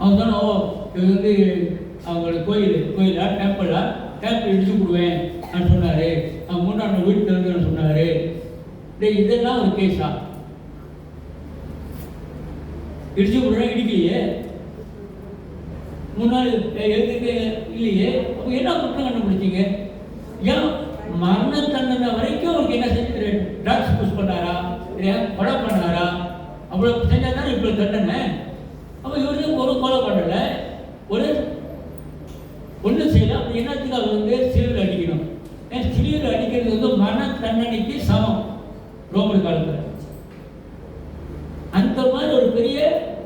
அவங்க தானே, ஓ இவர் வந்து அவங்களோட கோயிலா டேம்பிள் இடிச்சு விடுவேன் நான் சொன்னாரு, அவங்க முன்னாடி வீட்டு திறந்து சொன்னாரு. இதெல்லாம் ஒரு கேஸா? இடிச்சு விடுறேன், இடிக்கலையே, முன்னாள் எழுதுக்கு இல்லையே, அப்போ என்ன குற்றம் கண்டுபிடிச்சிங்க? ஏன் மரண தண்டனை வரைக்கும் அவருக்கு என்ன செஞ்சு ட்ரக்ஸ் யூஸ் பண்ணாரா, கொலை பண்ணாரா? அவ்வளோ செஞ்சா தானே இப்போ தண்டனை. அப்போ இவருக்கு ஒரு கொலை பண்ணலை, ஒன்று செய்யல. அப்படி என்னத்துக்கு அவர் வந்து சிலுவையில் அடிக்கணும்? ஏன் சிலுவையில் அடிக்கிறது வந்து மரண தண்டனைக்கு சமம் ரோமர் காலத்தில். அந்த மாதிரி ஒரு பெரிய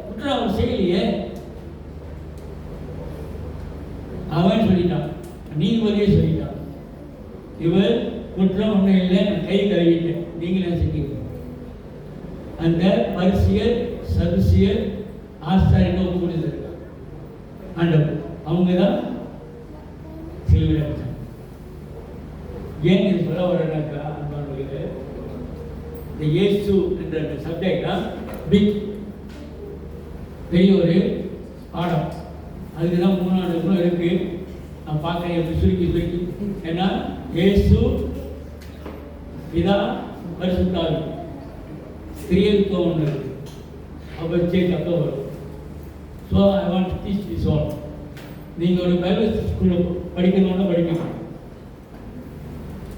குற்றம் அவர் செய்யலையே. அவன் சொல்லிட்டான், நீதிபதியே சொல்லிட்டான், இவர் குற்றம் ஒன்றும் இல்லை, நான் கை கழுவிட்டேன், நீங்களே செஞ்சீங்க. அந்த பரிசியர் சதுசியர் ஆஸ்தாரின்னு ஒப்பு கொடுத்துருக்காங்க ஆண்டவர். அவங்க தான் சிலுவையில் அடித்தாங்க. ஏன் இது சொல்ல வரேன்னாக்கா, அன்பானவர்களே, இந்த இயேசு என்ற சப்ஜெக்டா பிக் பெரிய ஒரு பாடம். அதுக்கு தான் 3 நாள் இருக்கு. நான் பார்க்குறேன் எப்படி சுருக்கி. ஏன்னா இயேசு இதா பரிசுத்தாவி கிரியத்துவம் ஒன்று இருக்கு. அப்போ அப்போ வரும். So I want to teach this all. நீங்கள் ஒரு பைபிள் ஸ்கூலில் படிக்கணும்னா படிக்கணும்.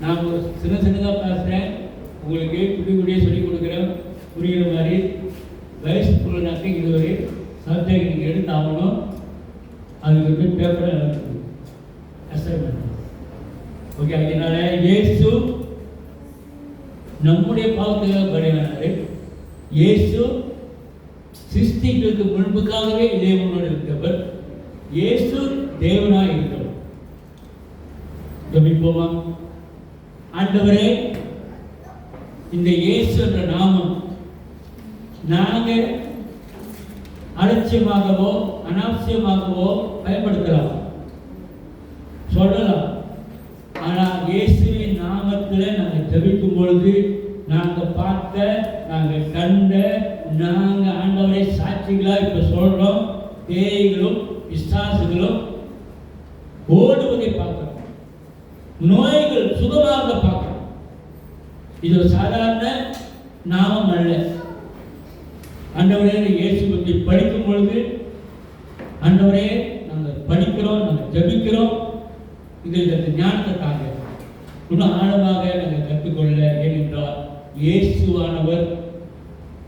நான் ஒரு சின்னதாக பேசுகிறேன், உங்களுக்கு குடியாக சொல்லிக் கொடுக்குறேன், புரிகிற மாதிரி. வயசுக்குள்ளனாக்க இது ஒரு சப்ஜெக்ட் நீங்கள் எடுத்தாகணும். அதுக்கு வந்து பேப்பரை அசைன்மெண்ட். ஓகே, அதனால இயேசு நம்முடைய பாவத்துக்காக பலியானாரு. இயேசு சிருஷ்டிகளுக்கு முன்புக்காகவே தேவனோடு இருந்தவர். இயேசு தேவனாய் இருக்கிறவர். ஜெபிப்போமா. ஆண்டவரே, இந்த இயேசு என்ற நாமம் நாங்கள் அலட்சியமாகவோ அனாவசியமாகவோ பயன்படுத்தலாம், சொல்லலாம். ஆனால் இயேசுவின் நாமத்தில் நாங்கள் ஜெபிக்கும் பொழுது நாங்கள் பார்த்த, நாங்கள் கண்ட, நாங்கள் ஆண்டவரை சாட்சிகளாக இப்போ சொல்கிறோம். பேய்களும் பிசாசுகளும் ஓடுவதை பார்க்கிறோம், நோய்கள் சுகமாக பார்க்கிறோம். இது ஒரு சாதாரண நாமம் அல்ல. ஆண்டவரே, இயேசு பற்றி படிக்கும் பொழுது ஆண்டவரே நாங்கள் படிக்கிறோம், நாங்கள் ஜெபிக்கிறோம். எங்களுக்கு அந்த ஞானத்தை தாங்க, இன்னும் ஆழமாக நாங்கள் கற்றுக்கொள்ள. ஏனென்றால் இயேசுவானவர்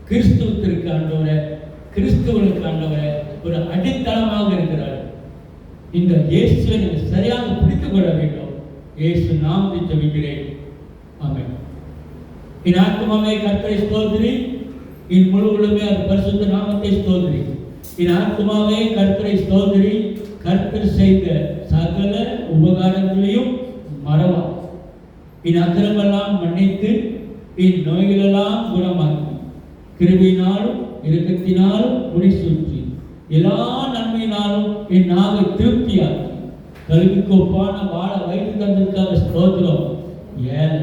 கிறிஸ்துவத்திற்கு ஆண்டவரை, கிறிஸ்துவனுக்கு ஆண்டவரை ஒரு அடித்தளமாக இருக்கிறார். இந்த இயேசுவை நீங்கள் சரியாக பிடித்துக் கொள்ள வேண்டும். இயேசு நாமத்தை ஜெபிக்கிறேன். ஆமென். என் ஆத்மாவே கர்த்தரை ஸ்தோத்திரி, என் முழு உள்ளமே அது பரிசுத்த நாமத்தை ஸ்தோத்திரி. என் ஆத்மாவே கர்த்தரை ஸ்தோத்திரி, கர்த்தர் செய்த சகல உபகாரங்களையும் மறவா. என் அக்கிரமெல்லாம் மன்னித்து, என் நோய்களெல்லாம் குணமாக்கி, கிருபையினாலும் இரக்கத்தினாலும் முடிசூற்றி, எல்லா நன்மையினாலும் என் நாவை திருப்தியாக்கி, கல்விக்கு ஒப்பான வாழ வைத்து தந்ததுக்காக ஸ்தோத்திரம். ஏழை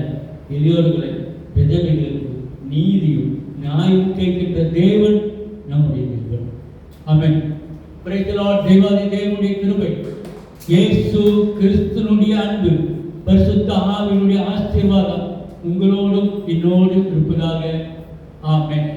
எளியோர்களை விதவைகளுக்கு நீதியும் நியாயம் கேட்கின்ற தேவன் நம்முடைய தேவன். ஆமென். Praise the lord. தேவாதி தேவனுடைய கிருபை, இயேசு கிறிஸ்துவினுடைய அன்பு, பரிசுத்த ஆவியினுடைய ஆசீர்வாதம் உங்களோடும் என்னோடும் இருப்பதாக. ஆமென்.